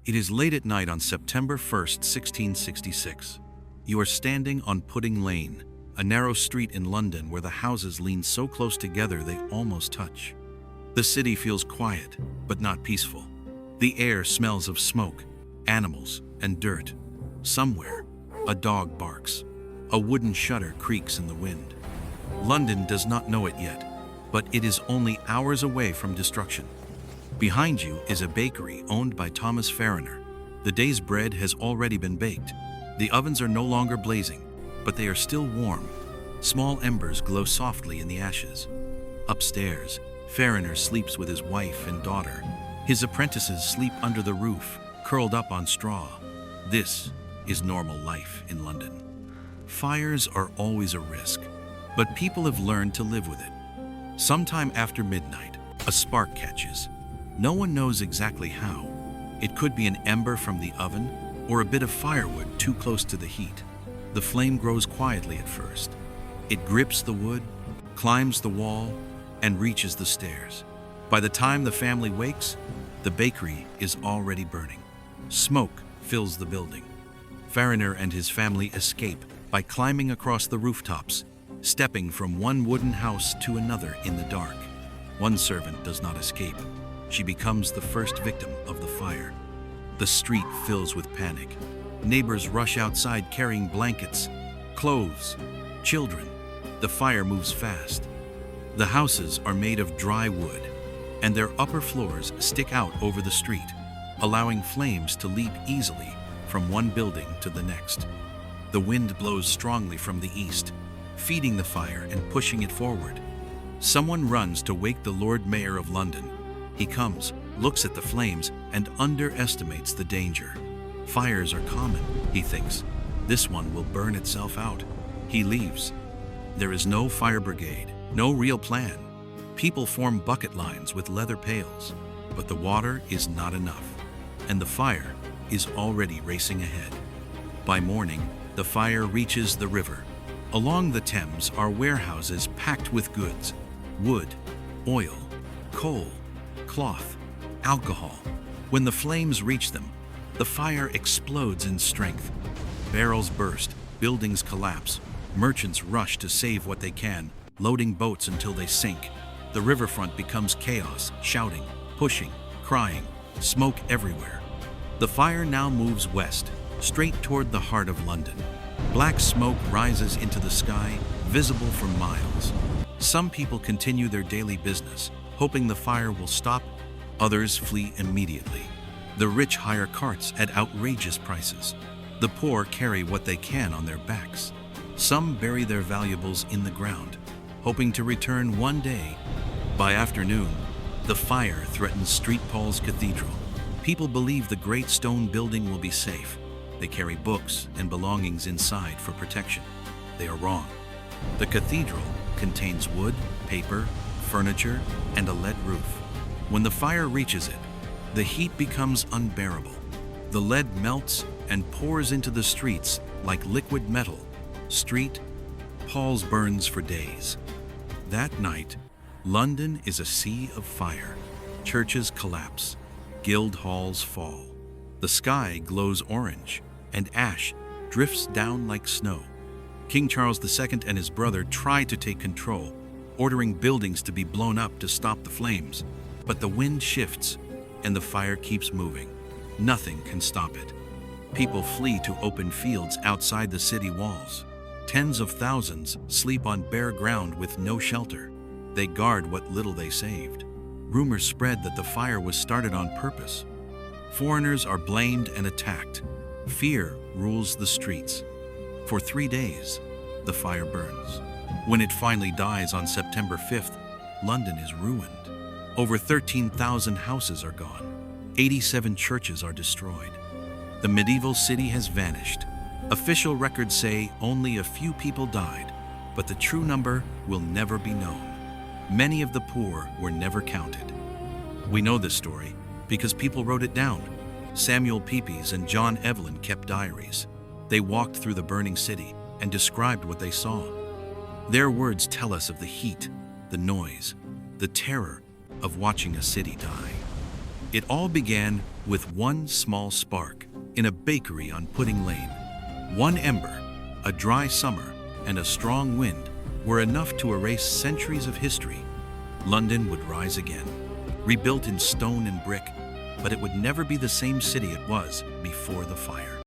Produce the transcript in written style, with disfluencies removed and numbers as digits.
It is late at night on September 1st, 1666. You are standing on Pudding Lane, a narrow street in London where the houses lean so close together they almost touch. The city feels quiet, but not peaceful. The air smells of smoke, animals, and dirt. Somewhere, a dog barks. A wooden shutter creaks in the wind. London does not know it yet, but it is only hours away from destruction. Behind you is a bakery owned by Thomas Farriner. The day's bread has already been baked. The ovens are no longer blazing, but they are still warm. Small embers glow softly in the ashes. Upstairs, Farriner sleeps with his wife and daughter. His apprentices sleep under the roof, curled up on straw. This is normal life in London. Fires are always a risk, but people have learned to live with it. Sometime after midnight, a spark catches. No one knows exactly how. It could be an ember from the oven or a bit of firewood too close to the heat. The flame grows quietly at first. It grips the wood, climbs the wall, and reaches the stairs. By the time the family wakes, the bakery is already burning. Smoke fills the building. Farriner and his family escape by climbing across the rooftops, stepping from one wooden house to another in the dark. One servant does not escape. She becomes the first victim of the fire. The street fills with panic. Neighbors rush outside carrying blankets, clothes, children. The fire moves fast. The houses are made of dry wood, and their upper floors stick out over the street, allowing flames to leap easily from one building to the next. The wind blows strongly from the east, feeding the fire and pushing it forward. Someone runs to wake the Lord Mayor of London. He comes, looks at the flames, and underestimates the danger. Fires are common, he thinks. This one will burn itself out. He leaves. There is no fire brigade, no real plan. People form bucket lines with leather pails, but the water is not enough, and the fire is already racing ahead. By morning, the fire reaches the river. Along the Thames are warehouses packed with goods: wood, oil, coal, cloth, alcohol. When the flames reach them, the fire explodes in strength. Barrels burst, buildings collapse, merchants rush to save what they can, loading boats until they sink. The riverfront becomes chaos, shouting, pushing, crying, smoke everywhere. The fire now moves west, straight toward the heart of London. Black smoke rises into the sky, visible for miles. Some people continue their daily business, hoping the fire will stop. Others flee immediately. The rich hire carts at outrageous prices. The poor carry what they can on their backs. Some bury their valuables in the ground, hoping to return one day. By afternoon, the fire threatens St. Paul's Cathedral. People believe the great stone building will be safe. They carry books and belongings inside for protection. They are wrong. The cathedral contains wood, paper, furniture, and a lead roof. When the fire reaches it, the heat becomes unbearable. The lead melts and pours into the streets like liquid metal. St. Paul's burns for days. That night, London is a sea of fire. Churches collapse. Guild halls fall. The sky glows orange, and ash drifts down like snow. King Charles II and his brother try to take control, ordering buildings to be blown up to stop the flames. But the wind shifts, and the fire keeps moving. Nothing can stop it. People flee to open fields outside the city walls. Tens of thousands sleep on bare ground with no shelter. They guard what little they saved. Rumors spread that the fire was started on purpose. Foreigners are blamed and attacked. Fear rules the streets. For 3 days, the fire burns. When it finally dies on September 5th, London is ruined. Over 13,000 houses are gone. 87 churches are destroyed. The medieval city has vanished. Official records say only a few people died, but the true number will never be known. Many of the poor were never counted. We know this story because people wrote it down. Samuel Pepys and John Evelyn kept diaries. They walked through the burning city and described what they saw. Their words tell us of the heat, the noise, the terror of watching a city die. It all began with one small spark in a bakery on Pudding Lane. One ember, a dry summer, and a strong wind were enough to erase centuries of history. London would rise again, rebuilt in stone and brick, but it would never be the same city it was before the fire.